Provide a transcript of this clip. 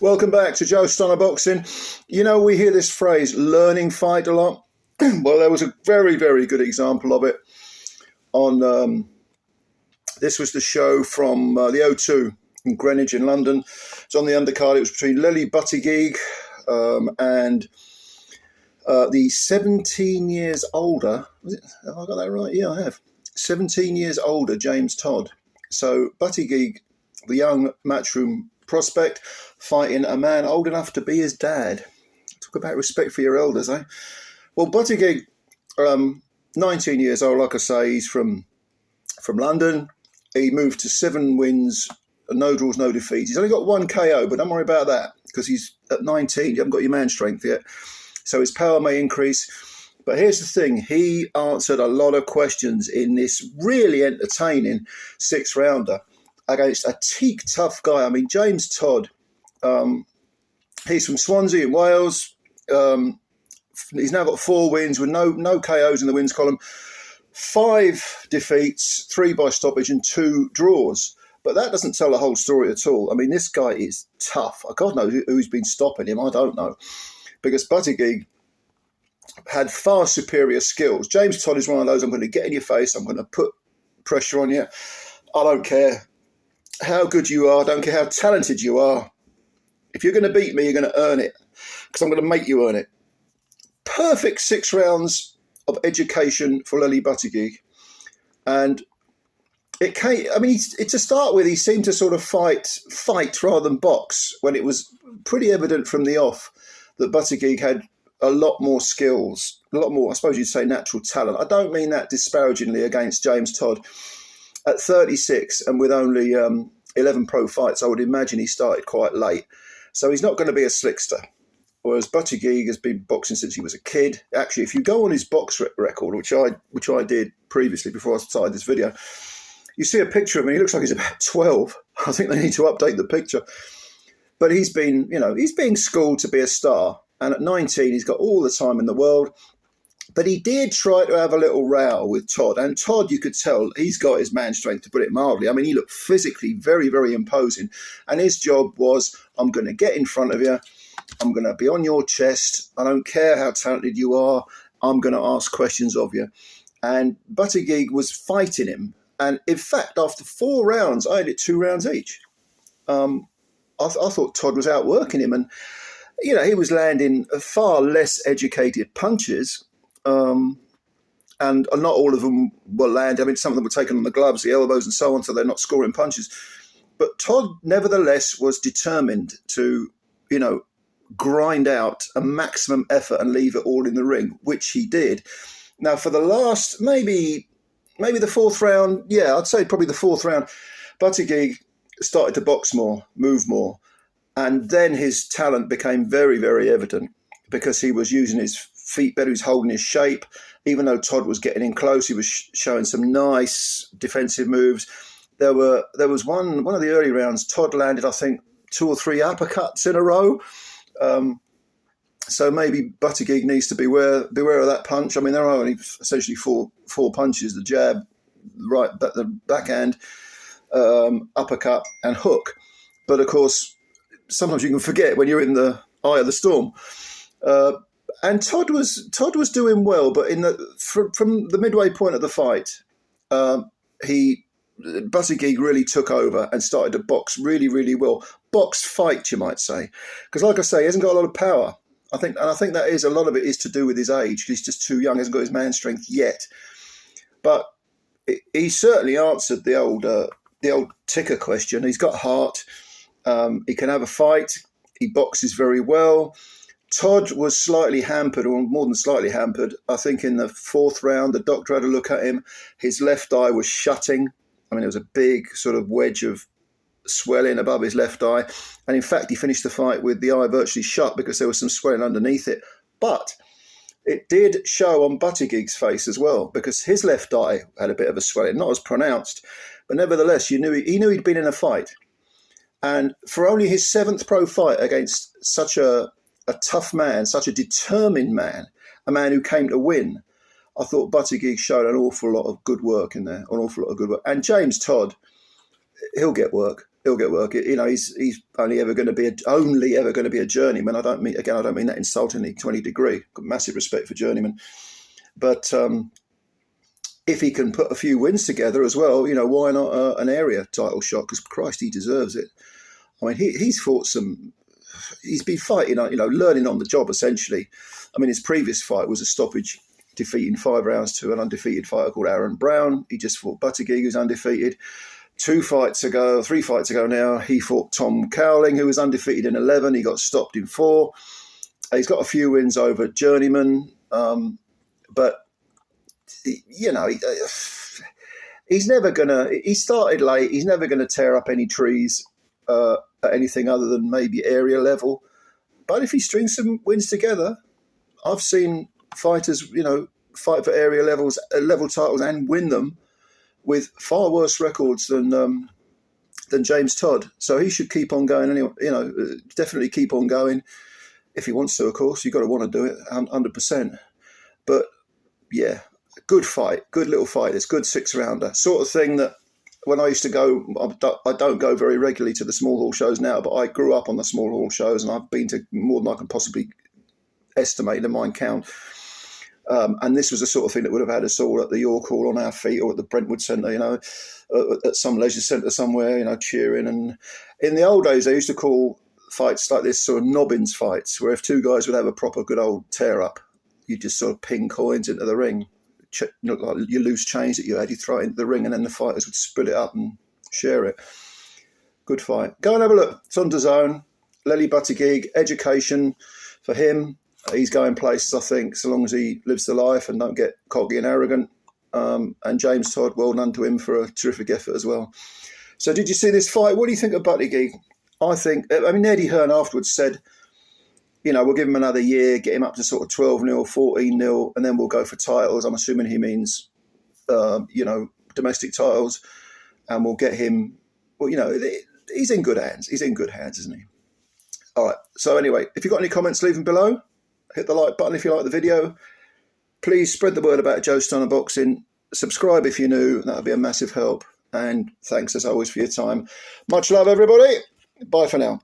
Welcome back to Joe Stunner Boxing. You know, we hear this phrase, learning fight, a lot. Well, there was a very, very good example of it on, this was the show from the O2 in Greenwich in London. It's on the undercard. It was between LELI Buttigieg and the 17 years older, have I got that right? Yeah, I have. 17 years older James Todd. So Buttigieg, the young matchroom prospect, fighting a man old enough to be his dad. Talk about respect for your elders, eh? Well, Buttigieg, 19 years old, like I say, he's from London. He moved to 7 wins, no draws, no defeats. He's only got 1 KO, but don't worry about that because he's at 19. You haven't got your man strength yet. So his power may increase. But here's the thing. He answered a lot of questions in this really entertaining 6-rounder against a teak tough guy. I mean, James Todd, he's from Swansea in Wales. He's now got 4 wins with no KOs in the wins column, 5 defeats, 3 by stoppage and 2 draws. But that doesn't tell the whole story at all. I mean, this guy is tough. God knows who's been stopping him. I don't know. Because Buttigieg had far superior skills. James Todd is one of those, I'm going to get in your face, I'm going to put pressure on you. I don't care how good you are, I don't care how talented you are. If you're going to beat me, you're going to earn it, because I'm going to make you earn it. Perfect 6 rounds of education for LELI Buttigieg. And it came, I mean, to start with, he seemed to sort of fight rather than box, when it was pretty evident from the off that Buttigieg had a lot more skills, a lot more, I suppose you'd say, natural talent. I don't mean that disparagingly against James Todd. At 36 and with only 11 pro fights, I would imagine he started quite late. So he's not going to be a slickster. Whereas Buttigieg has been boxing since he was a kid. Actually, if you go on his box record, which I did previously before I started this video, you see a picture of him. He looks like he's about 12. I think they need to update the picture. But he's been, he's being schooled to be a star. And at 19, he's got all the time in the world. But he did try to have a little row with Todd. And Todd, you could tell, he's got his man strength, to put it mildly. I mean, he looked physically very, very imposing. And his job was, I'm going to get in front of you. I'm going to be on your chest. I don't care how talented you are. I'm going to ask questions of you. And Buttigieg was fighting him. And in fact, after 4 rounds, I had it 2 rounds each. I thought Todd was outworking him. And, he was landing far less educated punches. And not all of them were landing. I mean, some of them were taken on the gloves, the elbows and so on, so they're not scoring punches. But Todd, nevertheless, was determined to, grind out a maximum effort and leave it all in the ring, which he did. Now, for the last, maybe the 4th round, yeah, I'd say probably the 4th round, Buttigieg started to box more, move more. And then his talent became very, very evident because he was using his feet better, he was holding his shape. Even though Todd was getting in close, he was showing some nice defensive moves. There was one of the early rounds, Todd landed, I think, 2 or 3 uppercuts in a row. So maybe Buttigieg needs to beware of that punch. I mean, there are only essentially four punches: the jab, the backhand, uppercut, and hook. But of course, sometimes you can forget when you're in the eye of the storm. And Todd was doing well, but from the midway point of the fight, Buttigieg really took over and started to box really, really well. Box fight, you might say, because like I say, he hasn't got a lot of power. I think that is a lot of it is to do with his age. He's just too young, hasn't got his man strength yet. But he certainly answered the old ticker question. He's got heart. He can have a fight. He boxes very well. Todd was slightly hampered, or more than slightly hampered. I think in the 4th round, the doctor had a look at him. His left eye was shutting. I mean, there was a big sort of wedge of swelling above his left eye. And in fact, he finished the fight with the eye virtually shut because there was some swelling underneath it. But it did show on Buttigieg's face as well, because his left eye had a bit of a swelling, not as pronounced. But nevertheless, he knew he'd been in a fight. And for only his 7th pro fight against such a tough man, such a determined man, a man who came to win, I thought Buttigieg showed an awful lot of good work in there, an awful lot of good work. And James Todd, he'll get work. He'll get work. You know, he's only ever going to be a journeyman. I don't mean that insultingly to any degree. Got massive respect for journeyman, but if he can put a few wins together as well, you know, why not an area title shot? Because Christ, he deserves it. I mean, he's fought some. He's been fighting, you know, learning on the job essentially. I mean, his previous fight was a stoppage defeat in 5 rounds to an undefeated fighter called Aaron Brown. He just fought Buttigieg, who's undefeated. 3 fights ago now, he fought Tom Cowling, who was undefeated in 11. He got stopped in 4. He's got a few wins over journeyman, but you know, he's never gonna. He started late. He's never gonna tear up any trees at anything other than maybe area level. But if he strings some wins together, I've seen fighters, you know, fight for area level titles and win them with far worse records than James Todd. So he should keep on going. Anyway, you know, definitely keep on going if he wants to. Of course, you've got to want to do it 100%. But yeah, good fight, good little fight. It's good 6-rounder sort of thing that when I used to go, I don't go very regularly to the small hall shows now, but I grew up on the small hall shows and I've been to more than I can possibly estimate in mind count. And this was the sort of thing that would have had us all at the York Hall on our feet or at the Brentwood Centre, you know, at some leisure centre somewhere, you know, cheering. And in the old days, they used to call fights like this sort of nobbins fights, where if 2 guys would have a proper good old tear up, you just sort of ping coins into the ring. Like your loose change that you had, you throw it into the ring and then the fighters would split it up and share it. Good fight. Go and have a look. It's on DAZN. LELI Buttigieg, education for him. He's going places, I think, so long as he lives the life and don't get cocky and arrogant. And James Todd, well done to him for a terrific effort as well. So did you see this fight? What do you think of Buttigieg? I mean, Eddie Hearn afterwards said, you know, we'll give him another year, get him up to sort of 12-0, 14-0, and then we'll go for titles. I'm assuming he means, you know, domestic titles. And we'll get him, well, you know, he's in good hands. He's in good hands, isn't he? All right. So anyway, if you've got any comments, leave them below. Hit the like button if you like the video. Please spread the word about Joe Stunner Boxing. Subscribe if you're new. That would be a massive help. And thanks as always for your time. Much love, everybody. Bye for now.